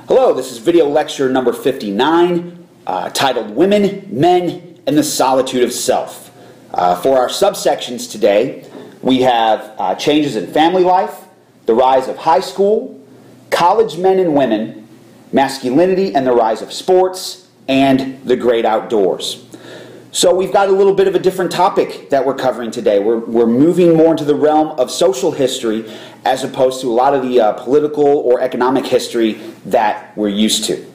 Hello, this is video lecture number 59, titled Women, Men, and the Solitude of Self. For our subsections today, we have changes in family life, the rise of high school, college men and women, masculinity and the rise of sports, and the great outdoors. So we've got a little bit of a different topic that we're covering today. We're moving more into the realm of social history as opposed to a lot of the political or economic history that we're used to.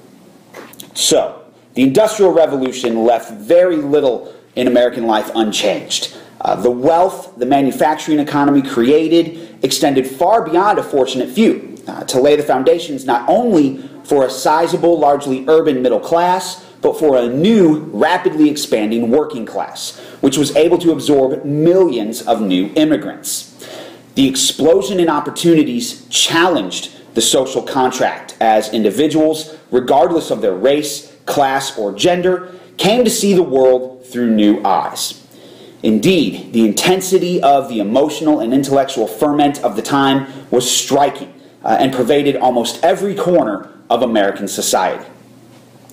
So, the Industrial Revolution left very little in American life unchanged. The wealth the manufacturing economy created extended far beyond a fortunate few to lay the foundations not only for a sizable, largely urban middle class, but for a new, rapidly expanding working class, which was able to absorb millions of new immigrants. The explosion in opportunities challenged the social contract as individuals, regardless of their race, class, or gender, came to see the world through new eyes. Indeed, the intensity of the emotional and intellectual ferment of the time was striking and pervaded almost every corner of American society.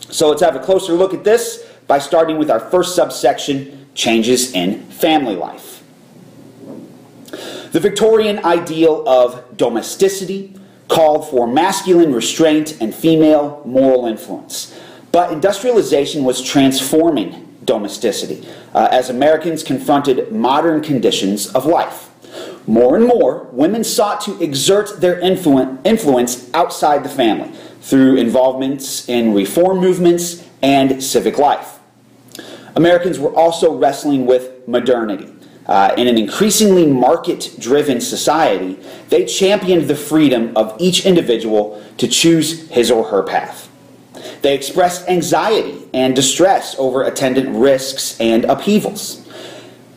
So let's have a closer look at this by starting with our first subsection, changes in family life. The Victorian ideal of domesticity called for masculine restraint and female moral influence. But industrialization was transforming domesticity as Americans confronted modern conditions of life. More and more, women sought to exert their influence outside the family through involvements in reform movements and civic life. Americans were also wrestling with modernity. In an increasingly market-driven society, they championed the freedom of each individual to choose his or her path. They expressed anxiety and distress over attendant risks and upheavals.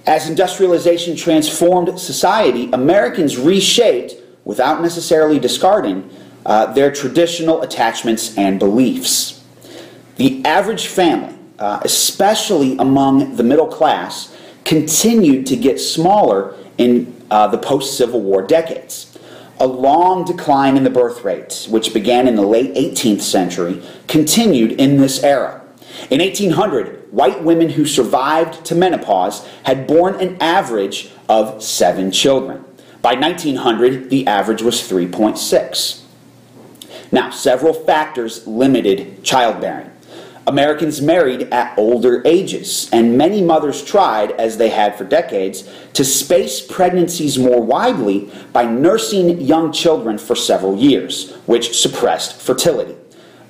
As industrialization transformed society, Americans reshaped, without necessarily discarding, their traditional attachments and beliefs. The average family, especially among the middle class, continued to get smaller in the post-Civil War decades. A long decline in the birth rate, which began in the late 18th century, continued in this era. In 1800, white women who survived to menopause had borne an average of 7 children. By 1900, the average was 3.6. Now, several factors limited childbearing. Americans married at older ages, and many mothers tried, as they had for decades, to space pregnancies more widely by nursing young children for several years, which suppressed fertility.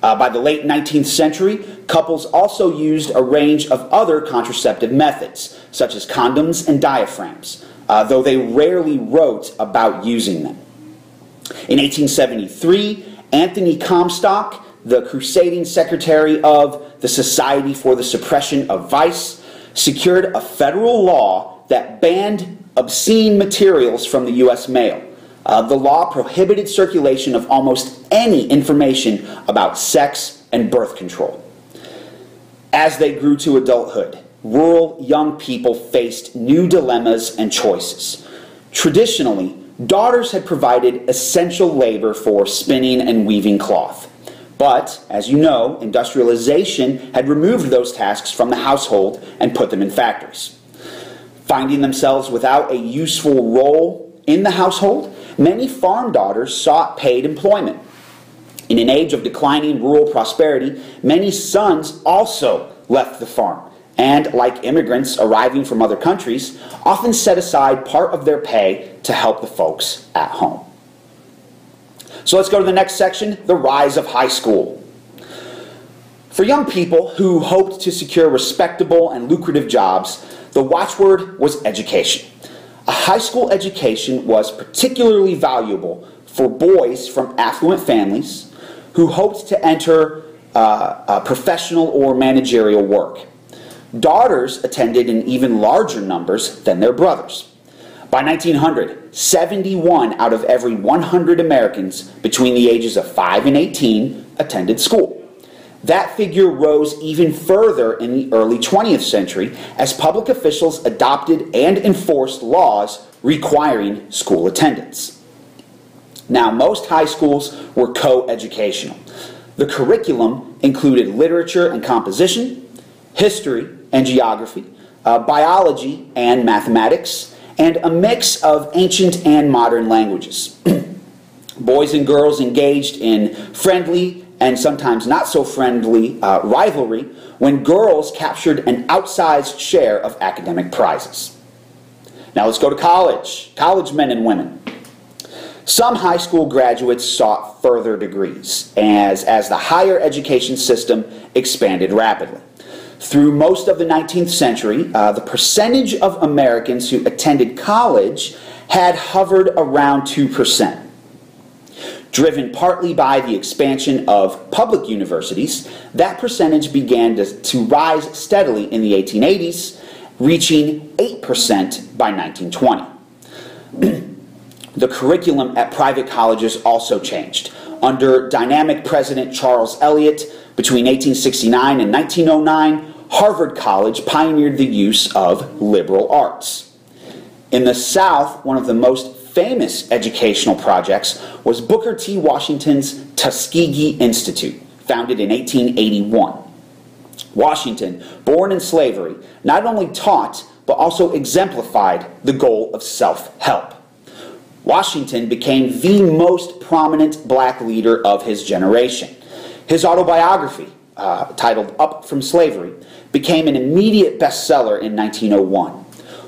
By the late 19th century, couples also used a range of other contraceptive methods, such as condoms and diaphragms, though they rarely wrote about using them. In 1873, Anthony Comstock, the crusading secretary of the Society for the Suppression of Vice, secured a federal law that banned obscene materials from the U.S. mail. The law prohibited circulation of almost any information about sex and birth control. As they grew to adulthood, rural young people faced new dilemmas and choices. Traditionally, daughters had provided essential labor for spinning and weaving cloth. But, as you know, industrialization had removed those tasks from the household and put them in factories. Finding themselves without a useful role in the household, many farm daughters sought paid employment. In an age of declining rural prosperity, many sons also left the farm and, like immigrants arriving from other countries, often set aside part of their pay to help the folks at home. So let's go to the next section, the rise of high school. For young people who hoped to secure respectable and lucrative jobs, the watchword was education. A high school education was particularly valuable for boys from affluent families who hoped to enter professional or managerial work. Daughters attended in even larger numbers than their brothers. By 1900, 71 out of every 100 Americans between the ages of 5 and 18 attended school. That figure rose even further in the early 20th century as public officials adopted and enforced laws requiring school attendance. Now, most high schools were co-educational. The curriculum included literature and composition, history and geography, biology and mathematics, and a mix of ancient and modern languages. Boys and girls engaged in friendly and sometimes not so friendly rivalry when girls captured an outsized share of academic prizes. Now let's go to college men and women. Some high school graduates sought further degrees as the higher education system expanded rapidly. Through most of the 19th century, the percentage of Americans who attended college had hovered around 2%. Driven partly by the expansion of public universities, that percentage began to rise steadily in the 1880s, reaching 8% by 1920. The curriculum at private colleges also changed. Under dynamic President Charles Eliot, between 1869 and 1909, Harvard College pioneered the use of liberal arts. In the South, one of the most famous educational projects was Booker T. Washington's Tuskegee Institute, founded in 1881. Washington, born in slavery, not only taught but also exemplified the goal of self-help. Washington became the most prominent black leader of his generation. His autobiography, titled Up from Slavery, became an immediate bestseller in 1901.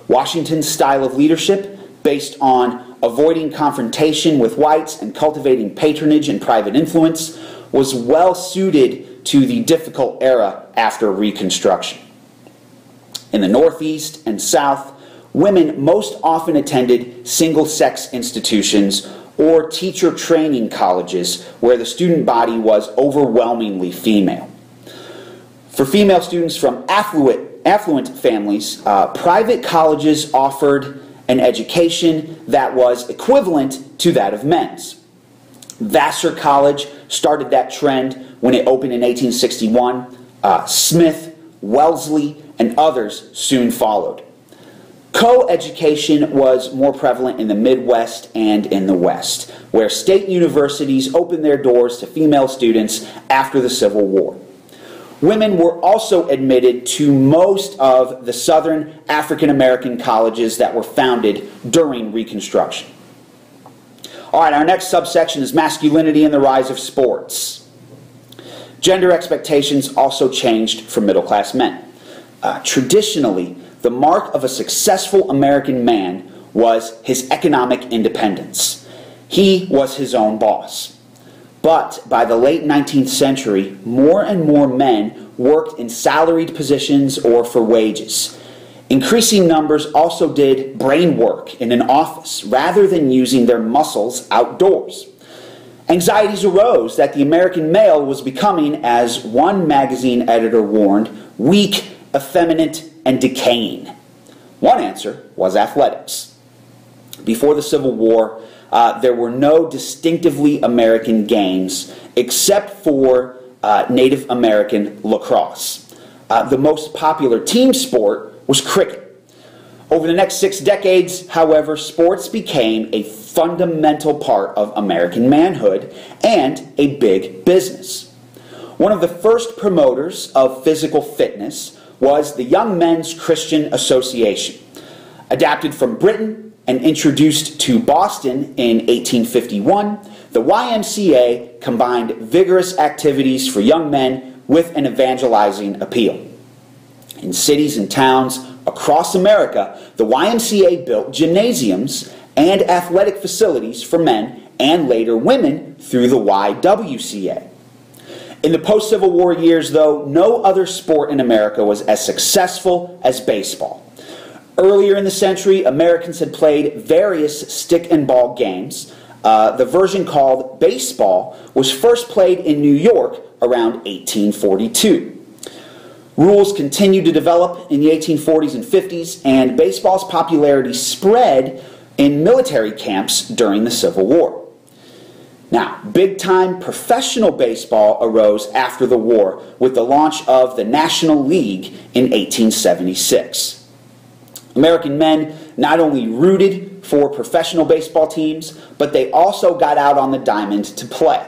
Washington's style of leadership, based on avoiding confrontation with whites and cultivating patronage and private influence, was well suited to the difficult era after Reconstruction. In the Northeast and South, women most often attended single-sex institutions or teacher training colleges where the student body was overwhelmingly female. For female students from affluent families, private colleges offered an education that was equivalent to that of men's. Vassar College started that trend when it opened in 1861. Smith, Wellesley, and others soon followed. Co-education was more prevalent in the Midwest and in the West, where state universities opened their doors to female students after the Civil War. Women were also admitted to most of the Southern African American colleges that were founded during Reconstruction. All right, our next subsection is masculinity and the rise of sports. Gender expectations also changed for middle-class men. Traditionally, the mark of a successful American man was his economic independence. He was his own boss. But by the late 19th century, more and more men worked in salaried positions or for wages. Increasing numbers also did brain work in an office rather than using their muscles outdoors. Anxieties arose that the American male was becoming, as one magazine editor warned, weak, effeminate, and decaying. One answer was athletics. Before the Civil War, there were no distinctively American games except for Native American lacrosse. The most popular team sport was cricket. Over the next 6 decades, however, sports became a fundamental part of American manhood and a big business. One of the first promoters of physical fitness was the Young Men's Christian Association. Adapted from Britain and introduced to Boston in 1851, the YMCA combined vigorous activities for young men with an evangelizing appeal. In cities and towns across America, the YMCA built gymnasiums and athletic facilities for men and later women through the YWCA. In the post-Civil War years, though, no other sport in America was as successful as baseball. Earlier in the century, Americans had played various stick and ball games. The version called baseball was first played in New York around 1842. Rules continued to develop in the 1840s and 50s, and baseball's popularity spread in military camps during the Civil War. Now, big-time professional baseball arose after the war with the launch of the National League in 1876. American men not only rooted for professional baseball teams, but they also got out on the diamond to play.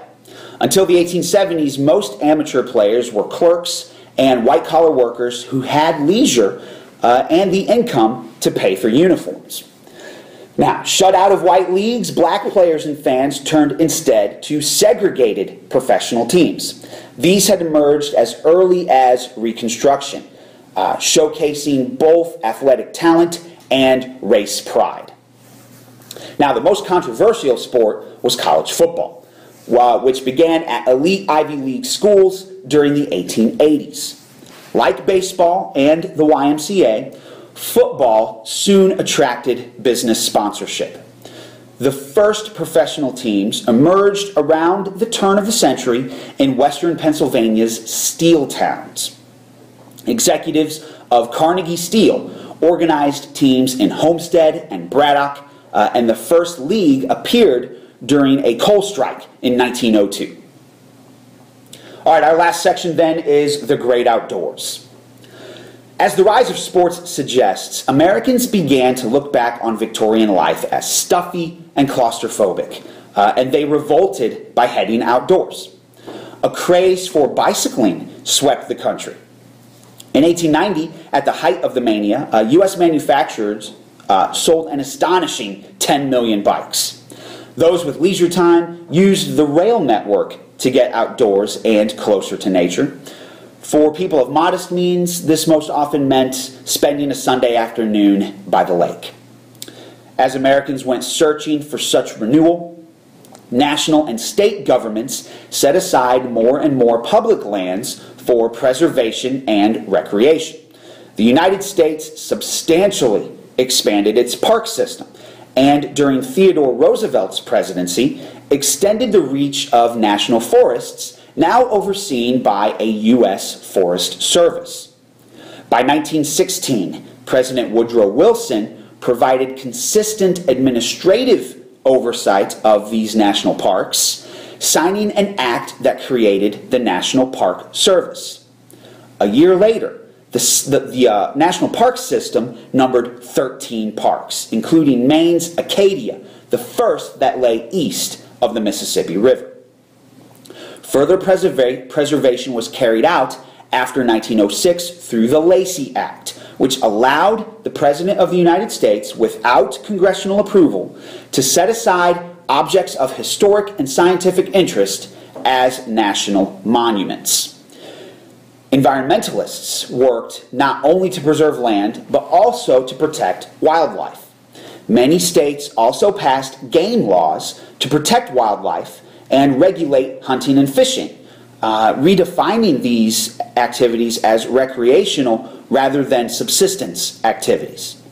Until the 1870s, most amateur players were clerks and white-collar workers who had leisure and the income to pay for uniforms. Now, shut out of white leagues, black players and fans turned instead to segregated professional teams. These had emerged as early as Reconstruction, showcasing both athletic talent and race pride. Now, the most controversial sport was college football, which began at elite Ivy League schools during the 1880s. Like baseball and the YMCA, football soon attracted business sponsorship. The first professional teams emerged around the turn of the century in western Pennsylvania's steel towns. Executives of Carnegie Steel organized teams in Homestead and Braddock, and the first league appeared during a coal strike in 1902. All right, our last section then is the great outdoors. As the rise of sports suggests, Americans began to look back on Victorian life as stuffy and claustrophobic, and they revolted by heading outdoors. A craze for bicycling swept the country. In 1890, at the height of the mania, U.S. manufacturers sold an astonishing 10 million bikes. Those with leisure time used the rail network to get outdoors and closer to nature. For people of modest means, this most often meant spending a Sunday afternoon by the lake. As Americans went searching for such renewal, national and state governments set aside more and more public lands for preservation and recreation. The United States substantially expanded its park system, and during Theodore Roosevelt's presidency, extended the reach of national forests, now overseen by a U.S. Forest Service. By 1916, President Woodrow Wilson provided consistent administrative oversight of these national parks, signing an act that created the National Park Service. A year later, the National Park System numbered 13 parks, including Maine's Acadia, the first that lay east of the Mississippi River. Further preservation was carried out after 1906 through the Lacey Act, which allowed the President of the United States, without congressional approval, to set aside objects of historic and scientific interest as national monuments. Environmentalists worked not only to preserve land, but also to protect wildlife. Many states also passed game laws to protect wildlife and regulate hunting and fishing, redefining these activities as recreational rather than subsistence activities.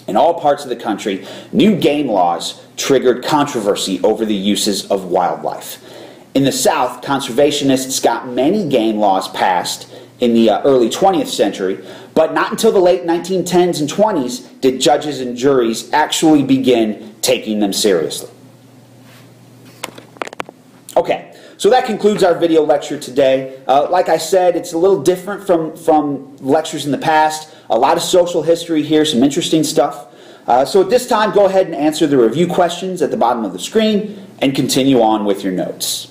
In all parts of the country, new game laws triggered controversy over the uses of wildlife. In the South, conservationists got many game laws passed in the early 20th century, but not until the late 1910s and 20s did judges and juries actually begin taking them seriously. Okay, so that concludes our video lecture today. Like I said, it's a little different from lectures in the past. A lot of social history here, some interesting stuff. So at this time, go ahead and answer the review questions at the bottom of the screen and continue on with your notes.